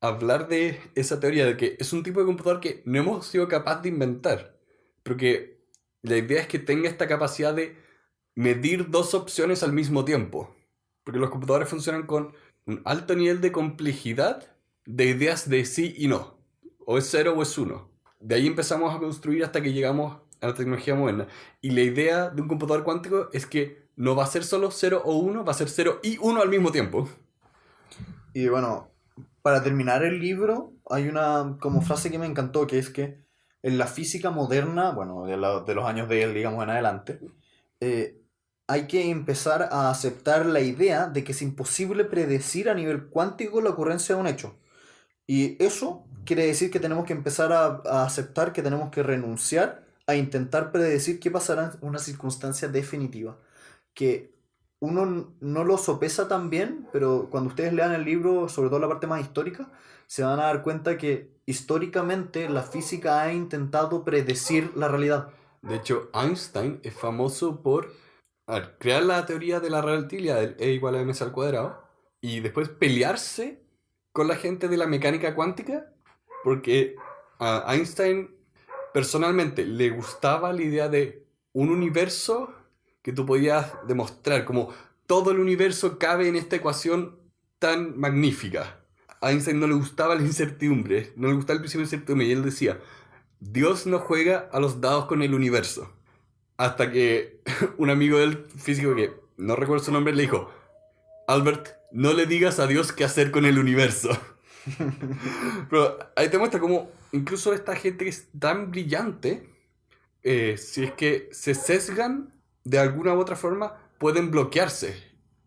[SPEAKER 1] hablar de esa teoría de que es un tipo de computador que no hemos sido capaces de inventar, pero que la idea es que tenga esta capacidad de medir dos opciones al mismo tiempo, porque los computadores funcionan con un alto nivel de complejidad de ideas de sí y no, o es cero o es uno. De ahí empezamos a construir hasta que llegamos a la tecnología moderna. Y la idea de un computador cuántico es que no va a ser solo 0 o 1, va a ser 0 y 1 al mismo tiempo.
[SPEAKER 2] Y bueno, para terminar el libro, hay una como frase que me encantó, que es que en la física moderna, bueno, de los años de él, digamos, en adelante, eh, hay que empezar a aceptar la idea de que es imposible predecir a nivel cuántico la ocurrencia de un hecho. Y eso quiere decir que tenemos que empezar a aceptar que tenemos que renunciar a intentar predecir qué pasará en una circunstancia definitiva. Que uno no lo sopesa tan bien, pero cuando ustedes lean el libro, sobre todo la parte más histórica, se van a dar cuenta que históricamente la física ha intentado predecir la realidad.
[SPEAKER 1] De hecho, Einstein es famoso por crear la teoría de la relatividad del E igual a mc al cuadrado y después pelearse con la gente de la mecánica cuántica porque a Einstein personalmente le gustaba la idea de un universo que tú podías demostrar, como todo el universo cabe en esta ecuación tan magnífica. A Einstein no le gustaba la incertidumbre, no le gustaba el principio de incertidumbre y él decía, Dios no juega a los dados con el universo. Hasta que un amigo del físico, que no recuerdo su nombre, le dijo, Albert, no le digas a Dios qué hacer con el universo. Pero ahí te muestra cómo incluso esta gente que es tan brillante, si es que se sesgan de alguna u otra forma, pueden bloquearse.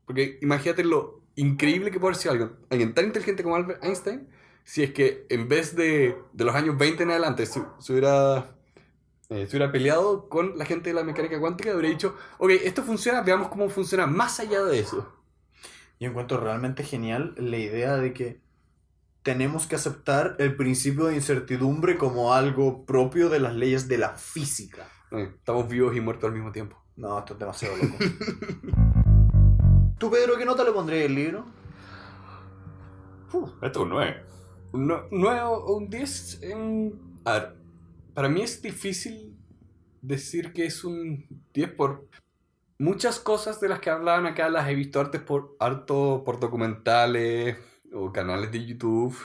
[SPEAKER 1] Porque imagínate lo increíble que puede ser alguien tan inteligente como Albert Einstein, si es que en vez de los años 20 en adelante se hubiera peleado con la gente de la mecánica cuántica, habría dicho, ok, esto funciona, veamos cómo funciona más allá de eso.
[SPEAKER 2] Yo encuentro realmente genial la idea de que tenemos que aceptar el principio de incertidumbre como algo propio de las leyes de la física.
[SPEAKER 1] Estamos vivos y muertos al mismo tiempo.
[SPEAKER 2] No, esto es demasiado loco. ¿Tú, Pedro, qué nota le pondrías al libro?
[SPEAKER 1] Esto es un 9. Un 9 o un 10. A ver, para mí es difícil decir que es un 10 por muchas cosas de las que hablaban acá las he visto harto por documentales o canales de YouTube.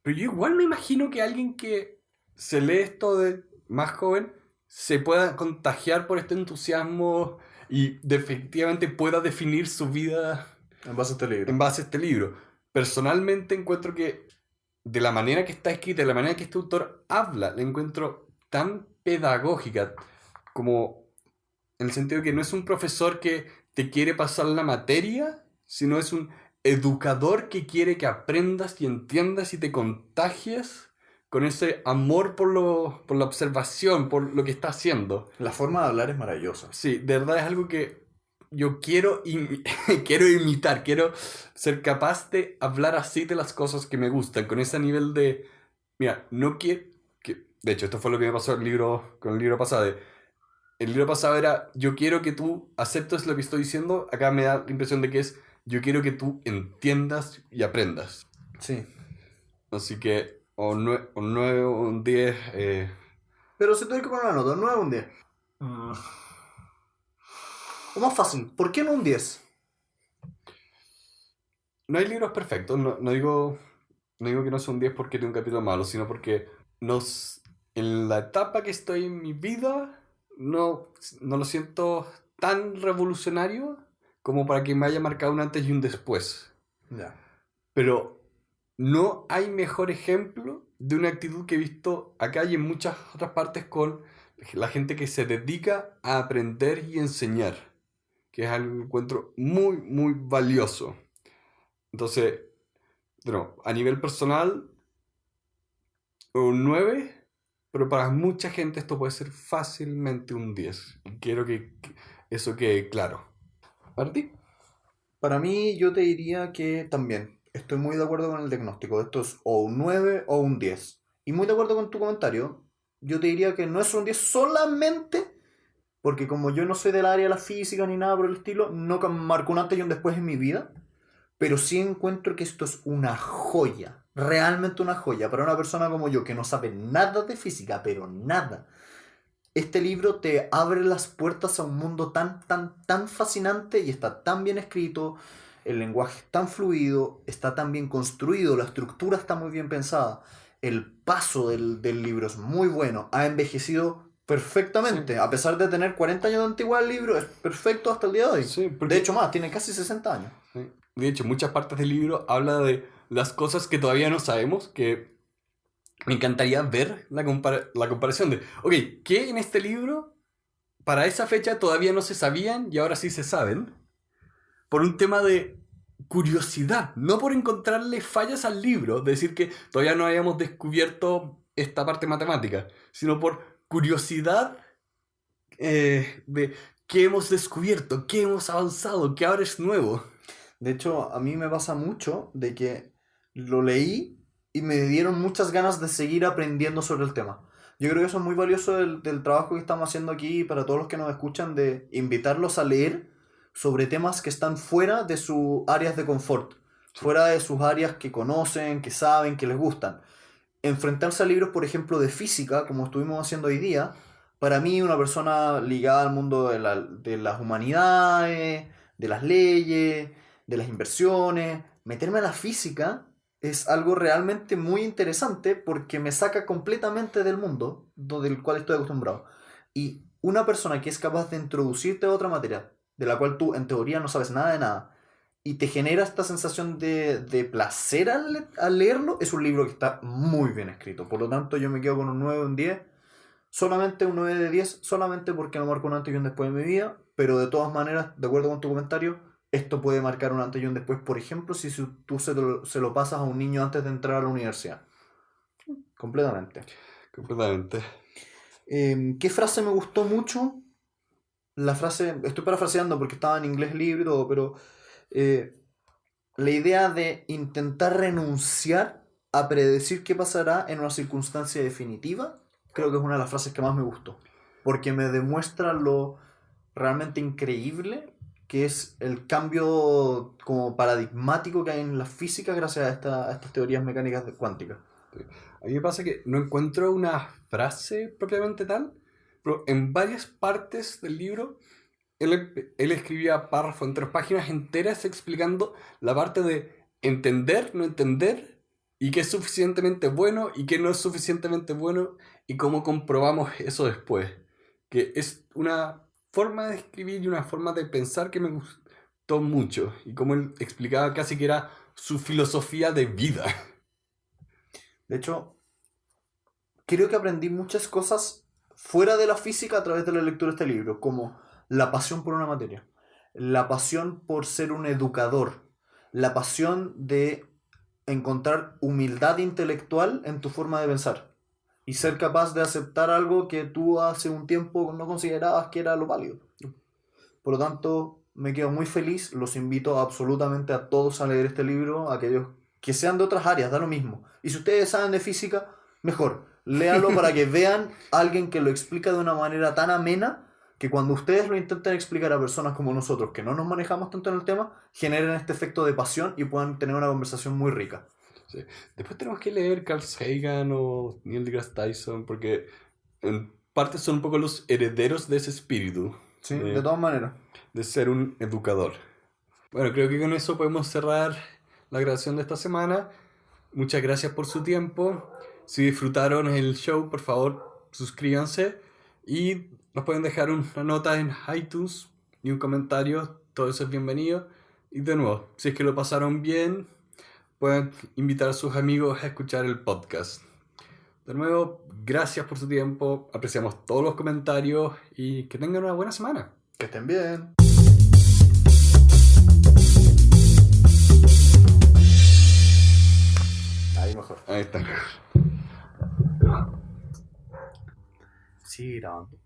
[SPEAKER 1] Pero yo igual me imagino que alguien que se lee esto de más joven se pueda contagiar por este entusiasmo efectivamente pueda definir su vida
[SPEAKER 2] En base a este libro.
[SPEAKER 1] en base a este libro. Personalmente encuentro que de la manera que está escrita, de la manera que este autor habla, la encuentro tan pedagógica, como en el sentido que no es un profesor que te quiere pasar la materia, sino es un educador que quiere que aprendas y entiendas y te contagies con ese amor por la observación, por lo que está haciendo.
[SPEAKER 2] La forma de hablar es maravillosa.
[SPEAKER 1] Sí, de verdad es algo que yo quiero imitar, quiero ser capaz de hablar así de las cosas que me gustan, con ese nivel de, mira, no quiero, de hecho, esto fue lo que me pasó con el libro pasado. El libro pasado era, yo quiero que tú aceptes lo que estoy diciendo, acá me da la impresión de que es, yo quiero que tú entiendas y aprendas.
[SPEAKER 2] Sí.
[SPEAKER 1] Así que, o 9 o un 10,
[SPEAKER 2] Pero si tengo que poner una nota, un 9 o un 10. O más fácil, ¿por qué no un 10?
[SPEAKER 1] no hay libros perfectos, no digo que no sea un 10 porque tiene un capítulo malo, sino porque en la etapa que estoy en mi vida no lo siento tan revolucionario como para que me haya marcado un antes y un después.
[SPEAKER 2] Ya.
[SPEAKER 1] Pero no hay mejor ejemplo de una actitud que he visto acá y en muchas otras partes con la gente que se dedica a aprender y enseñar, que es algo que encuentro muy, muy valioso. Entonces, bueno, a nivel personal, un 9, pero para mucha gente esto puede ser fácilmente un 10. Y quiero que eso quede claro. ¿Para ti?
[SPEAKER 2] Para mí, yo te diría que también estoy muy de acuerdo con el diagnóstico. Esto es o un 9 o un 10. Y muy de acuerdo con tu comentario. Yo te diría que no es un 10 solamente porque como yo no soy del área de la física ni nada por el estilo, no marcó un antes y un después en mi vida. Pero sí encuentro que esto es una joya. Realmente una joya. Para una persona como yo que no sabe nada de física, pero nada. Este libro te abre las puertas a un mundo tan fascinante y está tan bien escrito, el lenguaje es tan fluido, está tan bien construido, la estructura está muy bien pensada, el paso del libro es muy bueno, ha envejecido perfectamente,
[SPEAKER 1] Sí.
[SPEAKER 2] a pesar de tener 40 años de antigüedad el libro, es perfecto hasta el día de hoy.
[SPEAKER 1] Sí,
[SPEAKER 2] De hecho más, tiene casi 60 años.
[SPEAKER 1] Sí. De hecho, muchas partes del libro habla de las cosas que todavía no sabemos, que me encantaría ver la comparación de, ok, ¿qué en este libro para esa fecha todavía no se sabían y ahora sí se saben? Por un tema de curiosidad, no por encontrarle fallas al libro, de decir que todavía no habíamos descubierto esta parte matemática, sino por curiosidad de qué hemos descubierto, qué hemos avanzado, qué ahora es nuevo.
[SPEAKER 2] De hecho, a mí me pasa mucho de que lo leí y me dieron muchas ganas de seguir aprendiendo sobre el tema. Yo creo que eso es muy valioso del trabajo que estamos haciendo aquí para todos los que nos escuchan, de invitarlos a leer sobre temas que están fuera de sus áreas de confort, fuera de sus áreas que conocen, que saben, que les gustan. Enfrentarse a libros, por ejemplo, de física, como estuvimos haciendo hoy día, para mí, una persona ligada al mundo de las humanidades, de las leyes, de las inversiones, meterme a la física es algo realmente muy interesante porque me saca completamente del mundo del cual estoy acostumbrado. Y una persona que es capaz de introducirte a otra materia, de la cual tú en teoría no sabes nada de nada, y te genera esta sensación de placer al leerlo, es un libro que está muy bien escrito. Por lo tanto, yo me quedo con un 9 o un 10. Solamente un 9 de 10, solamente porque no marcó un antes y un después en mi vida, pero de todas maneras, de acuerdo con tu comentario, esto puede marcar un antes y un después, por ejemplo, si tú se lo pasas a un niño antes de entrar a la universidad. Completamente.
[SPEAKER 1] Completamente.
[SPEAKER 2] ¿Qué frase me gustó mucho? La frase, estoy parafraseando porque estaba en inglés libre y todo, pero la idea de intentar renunciar a predecir qué pasará en una circunstancia definitiva, creo que es una de las frases que más me gustó, porque me demuestra lo realmente increíble que es el cambio como paradigmático que hay en la física gracias a estas teorías mecánicas cuánticas.
[SPEAKER 1] A mí me pasa que no encuentro una frase propiamente tal, pero en varias partes del libro él escribía párrafos entre páginas enteras explicando la parte de entender, no entender, y qué es suficientemente bueno y qué no es suficientemente bueno, y cómo comprobamos eso después. Que es una forma de escribir y una forma de pensar que me gustó mucho. Y como él explicaba casi que era su filosofía de vida.
[SPEAKER 2] De hecho, creo que aprendí muchas cosas fuera de la física a través de la lectura de este libro, como la pasión por una materia, la pasión por ser un educador, la pasión de encontrar humildad intelectual en tu forma de pensar y ser capaz de aceptar algo que tú hace un tiempo no considerabas que era lo válido. Por lo tanto, me quedo muy feliz, los invito absolutamente a todos a leer este libro, aquellos que sean de otras áreas, da lo mismo. Y si ustedes saben de física, mejor, léanlo para que vean a alguien que lo explica de una manera tan amena que cuando ustedes lo intenten explicar a personas como nosotros, que no nos manejamos tanto en el tema, generen este efecto de pasión y puedan tener una conversación muy rica.
[SPEAKER 1] Sí. Después tenemos que leer Carl Sagan o Neil deGrasse Tyson, porque en parte son un poco los herederos de ese espíritu.
[SPEAKER 2] Sí, de todas maneras.
[SPEAKER 1] De ser un educador. Bueno, creo que con eso podemos cerrar la grabación de esta semana. Muchas gracias por su tiempo. Si disfrutaron el show, por favor, suscríbanse. Y nos pueden dejar una nota en iTunes y un comentario. Todo eso es bienvenido. Y de nuevo, si es que lo pasaron bien, pueden invitar a sus amigos a escuchar el podcast. De nuevo, gracias por su tiempo. Apreciamos todos los comentarios y que tengan una buena semana.
[SPEAKER 2] Que estén bien. Ahí mejor.
[SPEAKER 1] Ahí está.
[SPEAKER 2] Sigue grabando.